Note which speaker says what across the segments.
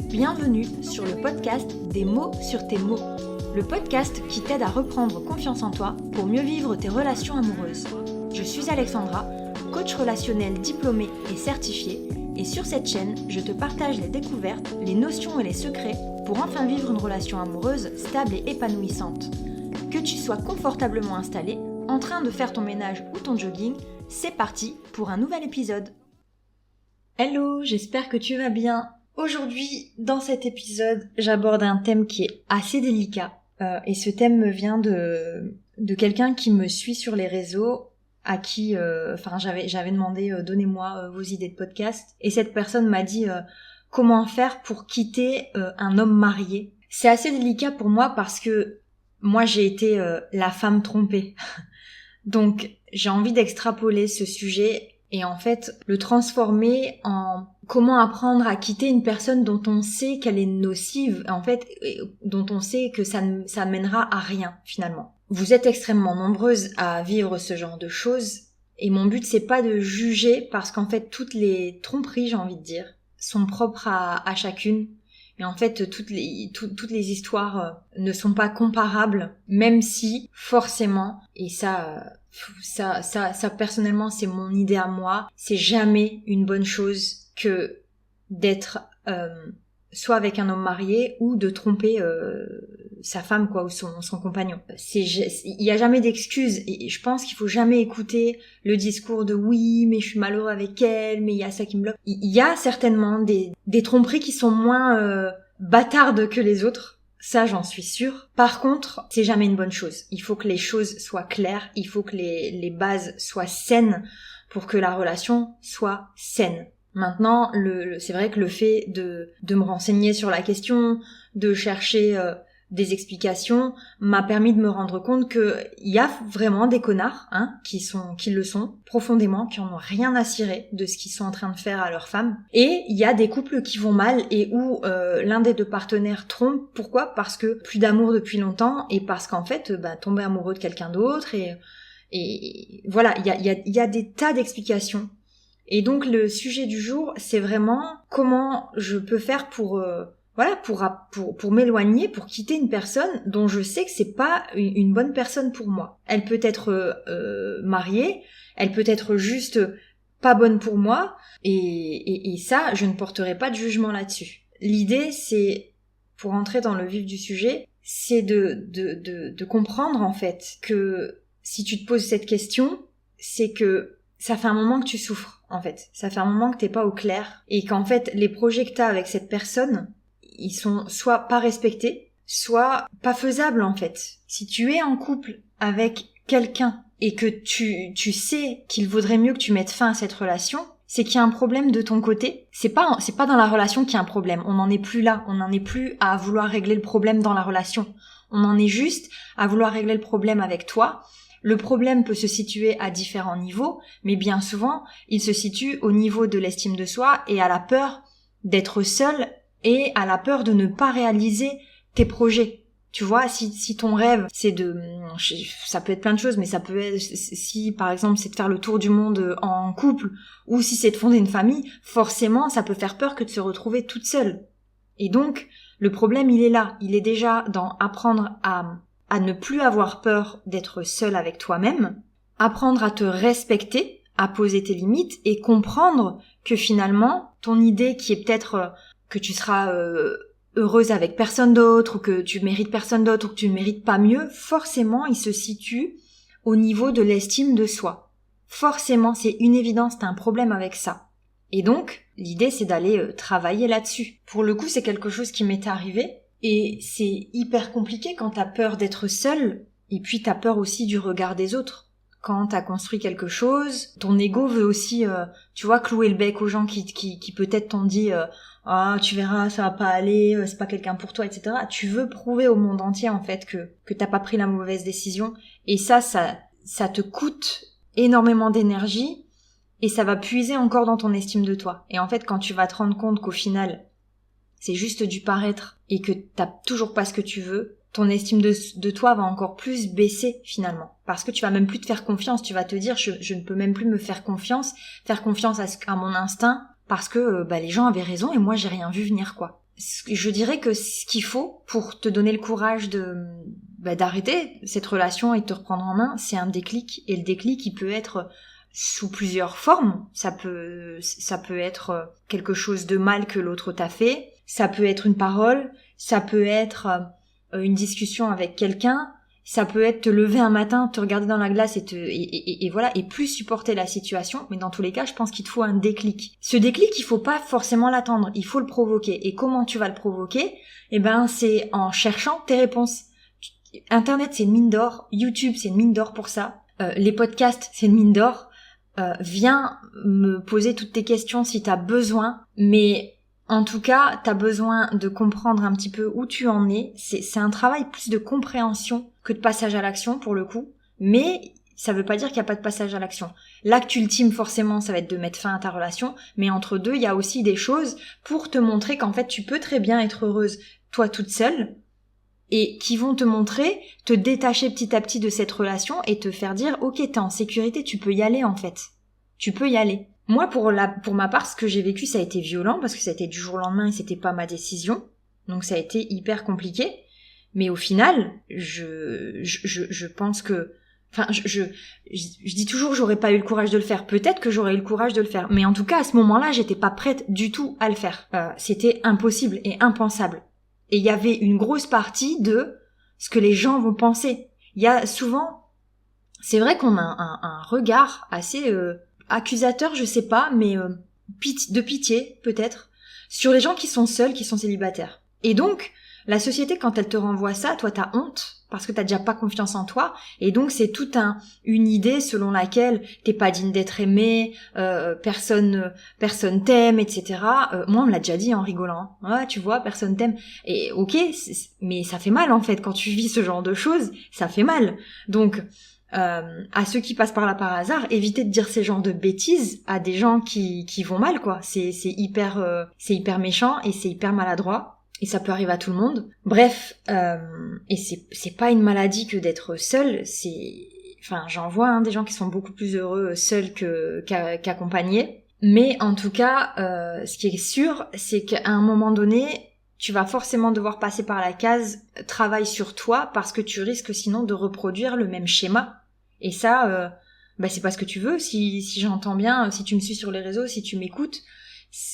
Speaker 1: Bienvenue sur le podcast Des mots sur tes mots, le podcast qui t'aide à reprendre confiance en toi pour mieux vivre tes relations amoureuses. Je suis Alexandra, coach relationnel diplômée et certifiée, et sur cette chaîne, je te partage les découvertes, les notions et les secrets pour enfin vivre une relation amoureuse stable et épanouissante. Que tu sois confortablement installé, en train de faire ton ménage ou ton jogging, c'est parti pour un nouvel épisode. Hello, j'espère que tu vas bien. Aujourd'hui, dans cet épisode, j'aborde un thème qui est assez délicat. Et ce thème me vient de quelqu'un qui me suit sur les réseaux, à qui j'avais demandé donnez-moi vos idées de podcast. Et cette personne m'a dit comment faire pour quitter un homme marié. C'est assez délicat pour moi parce que moi j'ai été la femme trompée. Donc j'ai envie d'extrapoler ce sujet et en fait le transformer en comment apprendre à quitter une personne dont on sait qu'elle est nocive, en fait, dont on sait que ça mènera à rien finalement. Vous êtes extrêmement nombreuses à vivre ce genre de choses et mon but c'est pas de juger parce qu'en fait toutes les tromperies, j'ai envie de dire, sont propres à chacune. Et en fait, toutes les histoires ne sont pas comparables, même si, forcément, et ça personnellement, c'est mon idée à moi, c'est jamais une bonne chose que d'être soit avec un homme marié ou de tromper sa femme, quoi, ou son compagnon. Il y a jamais d'excuses, et je pense qu'il faut jamais écouter le discours de oui, mais je suis malheureux avec elle, mais il y a ça qui me bloque. Il y a certainement des tromperies qui sont moins bâtardes que les autres. Ça, j'en suis sûre. Par contre, c'est jamais une bonne chose. Il faut que les choses soient claires, il faut que les bases soient saines pour que la relation soit saine. Maintenant, c'est vrai que le fait de me renseigner sur la question, de chercher des explications, m'a permis de me rendre compte que il y a vraiment des connards, qui le sont profondément, qui en ont rien à cirer de ce qu'ils sont en train de faire à leur femme. Et il y a des couples qui vont mal et où l'un des deux partenaires trompe. Pourquoi ? Parce que plus d'amour depuis longtemps et parce qu'en fait, tomber amoureux de quelqu'un d'autre et voilà, il y a des tas d'explications. Et donc le sujet du jour, c'est vraiment comment je peux faire pour m'éloigner, pour quitter une personne dont je sais que c'est pas une bonne personne pour moi. Elle peut être mariée, elle peut être juste pas bonne pour moi, et ça, je ne porterai pas de jugement là-dessus. L'idée, c'est, pour entrer dans le vif du sujet, c'est de comprendre en fait que si tu te poses cette question, c'est que ça fait un moment que tu souffres, en fait. Ça fait un moment que t'es pas au clair. Et qu'en fait, les projets que t'as avec cette personne, ils sont soit pas respectés, soit pas faisables, en fait. Si tu es en couple avec quelqu'un et que tu sais qu'il vaudrait mieux que tu mettes fin à cette relation, c'est qu'il y a un problème de ton côté. C'est pas dans la relation qu'il y a un problème. On n'en est plus là. On n'en est plus à vouloir régler le problème dans la relation. On en est juste à vouloir régler le problème avec toi. Le problème peut se situer à différents niveaux, mais bien souvent, il se situe au niveau de l'estime de soi et à la peur d'être seul et à la peur de ne pas réaliser tes projets. Tu vois, si ton rêve, c'est ça peut être plein de choses, mais ça peut être, si par exemple c'est de faire le tour du monde en couple, ou si c'est de fonder une famille, forcément ça peut faire peur que de se retrouver toute seule. Et donc, le problème il est là, il est déjà dans apprendre à ne plus avoir peur d'être seul avec toi-même, apprendre à te respecter, à poser tes limites et comprendre que finalement, ton idée qui est peut-être que tu seras heureuse avec personne d'autre ou que tu mérites personne d'autre ou que tu ne mérites pas mieux, forcément, il se situe au niveau de l'estime de soi. Forcément, c'est une évidence, t'as un problème avec ça. Et donc, l'idée, c'est d'aller travailler là-dessus. Pour le coup, c'est quelque chose qui m'est arrivé. Et c'est hyper compliqué quand t'as peur d'être seule, et puis t'as peur aussi du regard des autres. Quand t'as construit quelque chose, ton ego veut aussi, clouer le bec aux gens qui peut-être t'ont dit tu verras, ça va pas aller, c'est pas quelqu'un pour toi, etc. Tu veux prouver au monde entier en fait que t'as pas pris la mauvaise décision, et ça te coûte énormément d'énergie, et ça va puiser encore dans ton estime de toi. Et en fait, quand tu vas te rendre compte qu'au final, c'est juste du paraître et que t'as toujours pas ce que tu veux, ton estime de toi va encore plus baisser finalement. Parce que tu vas même plus te faire confiance, tu vas te dire je ne peux même plus me faire confiance à mon instinct parce que les gens avaient raison et moi j'ai rien vu venir quoi. Je dirais que ce qu'il faut pour te donner le courage d'arrêter cette relation et de te reprendre en main, c'est un déclic. Et le déclic, il peut être sous plusieurs formes. Ça peut être quelque chose de mal que l'autre t'a fait. Ça peut être une parole. Ça peut être une discussion avec quelqu'un. Ça peut être te lever un matin, te regarder dans la glace et voilà, et plus supporter la situation. Mais dans tous les cas, je pense qu'il te faut un déclic. Ce déclic, il faut pas forcément l'attendre. Il faut le provoquer. Et comment tu vas le provoquer? C'est en cherchant tes réponses. Internet, c'est une mine d'or. YouTube, c'est une mine d'or pour ça. Les podcasts, c'est une mine d'or. Viens me poser toutes tes questions si t'as besoin. Mais en tout cas, t'as besoin de comprendre un petit peu où tu en es. C'est un travail plus de compréhension que de passage à l'action pour le coup. Mais ça veut pas dire qu'il n'y a pas de passage à l'action. L'acte ultime, forcément, ça va être de mettre fin à ta relation. Mais entre deux, il y a aussi des choses pour te montrer qu'en fait, tu peux très bien être heureuse, toi toute seule, et qui vont te montrer, te détacher petit à petit de cette relation et te faire dire, ok, t'es en sécurité, tu peux y aller en fait. Tu peux y aller. Moi, pour ma part, ce que j'ai vécu, ça a été violent parce que ça a été du jour au lendemain et c'était pas ma décision. Donc ça a été hyper compliqué. Mais au final, je pense que, je dis toujours, j'aurais pas eu le courage de le faire. Peut-être que j'aurais eu le courage de le faire. Mais en tout cas, à ce moment-là, j'étais pas prête du tout à le faire. C'était impossible et impensable. Et il y avait une grosse partie de ce que les gens vont penser. Il y a souvent, c'est vrai qu'on a un regard assez accusateur, je sais pas, mais de pitié peut-être, sur les gens qui sont seuls, qui sont célibataires. Et donc, la société, quand elle te renvoie ça, toi t'as honte, parce que t'as déjà pas confiance en toi, et donc c'est toute une idée selon laquelle t'es pas digne d'être aimé, personne t'aime, etc. Moi on me l'a déjà dit en rigolant, ouais tu vois, personne t'aime, et ok, mais ça fait mal en fait, quand tu vis ce genre de choses, ça fait mal. Donc à ceux qui passent par là par hasard, évitez de dire ces genres de bêtises à des gens qui vont mal quoi, c'est hyper méchant et c'est hyper maladroit. Et ça peut arriver à tout le monde. Bref, et c'est pas une maladie que d'être seul, j'en vois des gens qui sont beaucoup plus heureux seuls qu'accompagnés. Mais en tout cas, ce qui est sûr, c'est qu'à un moment donné, tu vas forcément devoir passer par la case travail sur toi parce que tu risques sinon de reproduire le même schéma. Et ça, c'est pas ce que tu veux. Si j'entends bien, si tu me suis sur les réseaux, si tu m'écoutes,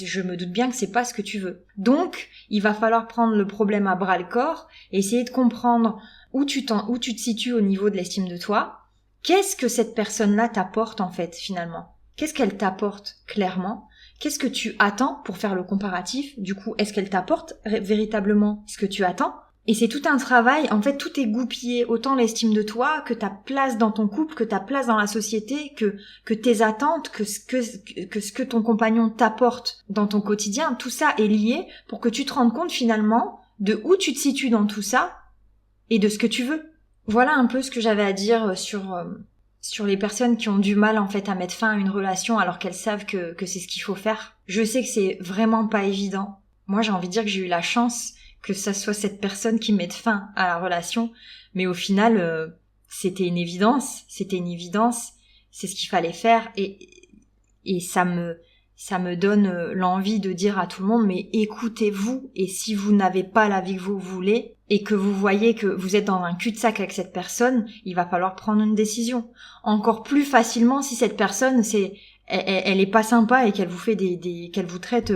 Speaker 1: je me doute bien que c'est pas ce que tu veux. Donc, il va falloir prendre le problème à bras le corps, et essayer de comprendre où tu te situes au niveau de l'estime de toi. Qu'est-ce que cette personne-là t'apporte en fait finalement? Qu'est-ce qu'elle t'apporte clairement? Qu'est-ce que tu attends pour faire le comparatif? Du coup, est-ce qu'elle t'apporte véritablement ce que tu attends? Et c'est tout un travail, en fait tout est goupillé, autant l'estime de toi, que ta place dans ton couple, que ta place dans la société, que tes attentes, que ce que ton compagnon t'apporte dans ton quotidien, tout ça est lié pour que tu te rendes compte finalement de où tu te situes dans tout ça et de ce que tu veux. Voilà un peu ce que j'avais à dire sur les personnes qui ont du mal en fait à mettre fin à une relation alors qu'elles savent que c'est ce qu'il faut faire. Je sais que c'est vraiment pas évident. Moi j'ai envie de dire que j'ai eu la chance que ça soit cette personne qui mette fin à la relation, mais au final c'était une évidence, c'est ce qu'il fallait faire et ça me donne l'envie de dire à tout le monde, mais écoutez-vous, et si vous n'avez pas la vie que vous voulez et que vous voyez que vous êtes dans un cul-de-sac avec cette personne, il va falloir prendre une décision. Encore plus facilement si cette personne elle est pas sympa et qu'elle vous fait qu'elle vous traite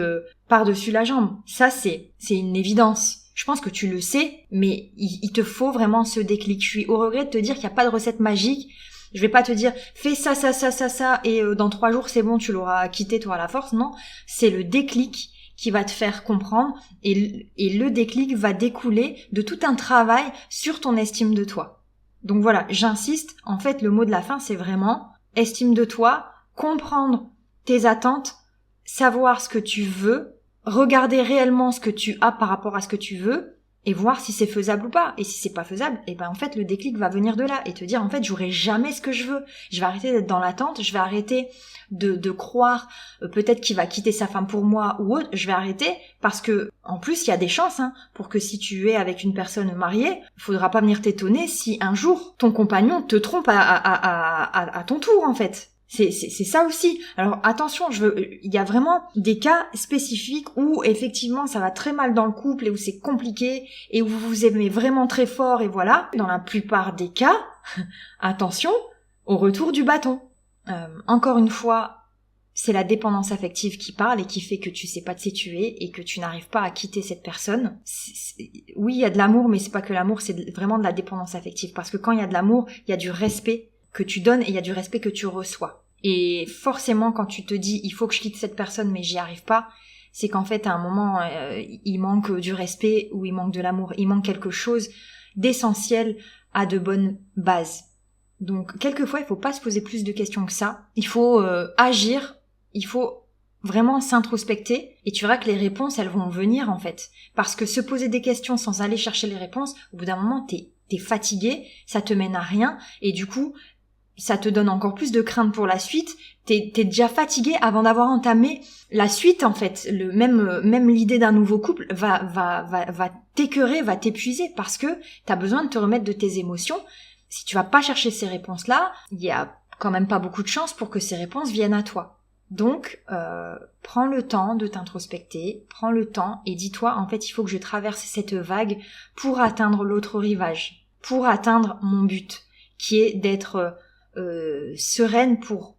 Speaker 1: par-dessus la jambe. Ça c'est une évidence. Je pense que tu le sais, mais il te faut vraiment ce déclic. Je suis au regret de te dire qu'il n'y a pas de recette magique. Je vais pas te dire fais ça et dans 3 jours c'est bon, tu l'auras quitté, tu auras la force. Non, c'est le déclic qui va te faire comprendre et le déclic va découler de tout un travail sur ton estime de toi. Donc voilà, j'insiste, en fait le mot de la fin c'est vraiment estime de toi, comprendre tes attentes, savoir ce que tu veux, regarder réellement ce que tu as par rapport à ce que tu veux et voir si c'est faisable ou pas. Et si c'est pas faisable, et ben en fait le déclic va venir de là et te dire en fait j'aurai jamais ce que je veux. Je vais arrêter d'être dans l'attente, je vais arrêter de croire peut-être qu'il va quitter sa femme pour moi ou autre. Je vais arrêter parce que en plus il y a des chances pour que si tu es avec une personne mariée, faudra pas venir t'étonner si un jour ton compagnon te trompe à ton tour en fait. C'est ça aussi. Alors attention, il y a vraiment des cas spécifiques où effectivement ça va très mal dans le couple et où c'est compliqué et où vous vous aimez vraiment très fort et voilà. Dans la plupart des cas, attention au retour du bâton. Encore une fois, c'est la dépendance affective qui parle et qui fait que tu sais pas te situer et que tu n'arrives pas à quitter cette personne. Oui, il y a de l'amour, mais c'est pas que l'amour, c'est vraiment de la dépendance affective. Parce que quand il y a de l'amour, il y a du respect que tu donnes et il y a du respect que tu reçois. Et forcément, quand tu te dis « il faut que je quitte cette personne, mais j'y arrive pas », c'est qu'en fait, à un moment, il manque du respect ou il manque de l'amour. Il manque quelque chose d'essentiel à de bonnes bases. Donc, quelquefois, il faut pas se poser plus de questions que ça. Il faut agir, il faut vraiment s'introspecter et tu verras que les réponses, elles vont venir en fait. Parce que se poser des questions sans aller chercher les réponses, au bout d'un moment, t'es fatigué, ça te mène à rien et du coup, ça te donne encore plus de crainte pour la suite. T'es déjà fatigué avant d'avoir entamé la suite en fait. Même l'idée d'un nouveau couple va t'écœurer, va t'épuiser parce que t'as besoin de te remettre de tes émotions. Si tu vas pas chercher ces réponses-là, il y a quand même pas beaucoup de chances pour que ces réponses viennent à toi. Donc, prends le temps de t'introspecter, prends le temps et dis-toi, en fait, il faut que je traverse cette vague pour atteindre l'autre rivage, pour atteindre mon but, qui est d'être sereine pour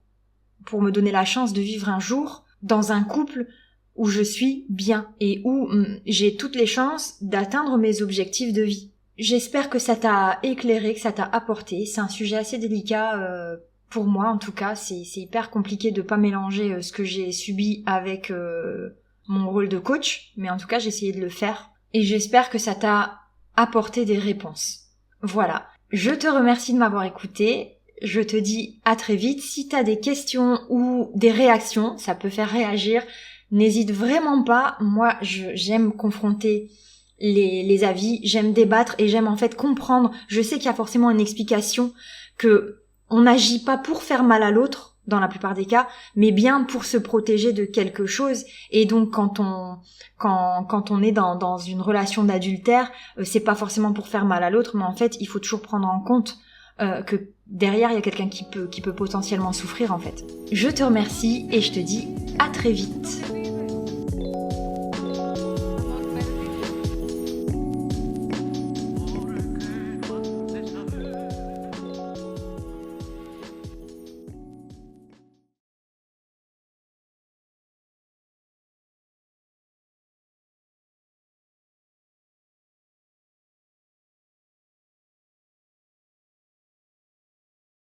Speaker 1: me donner la chance de vivre un jour dans un couple où je suis bien et où j'ai toutes les chances d'atteindre mes objectifs de vie. J'espère que ça t'a éclairé, que ça t'a apporté. C'est un sujet assez délicat pour moi en tout cas. C'est hyper compliqué de pas mélanger ce que j'ai subi avec mon rôle de coach, mais en tout cas j'ai essayé de le faire et j'espère que ça t'a apporté des réponses. Voilà. Je te remercie de m'avoir écouté. Je te dis à très vite. Si t'as des questions ou des réactions, ça peut faire réagir. N'hésite vraiment pas. Moi, j'aime confronter les avis, j'aime débattre et j'aime en fait comprendre. Je sais qu'il y a forcément une explication, que on n'agit pas pour faire mal à l'autre dans la plupart des cas, mais bien pour se protéger de quelque chose. Et donc quand on est dans une relation d'adultère, c'est pas forcément pour faire mal à l'autre, mais en fait il faut toujours prendre en compte que derrière il y a quelqu'un qui peut potentiellement souffrir en fait. Je te remercie et je te dis à très vite.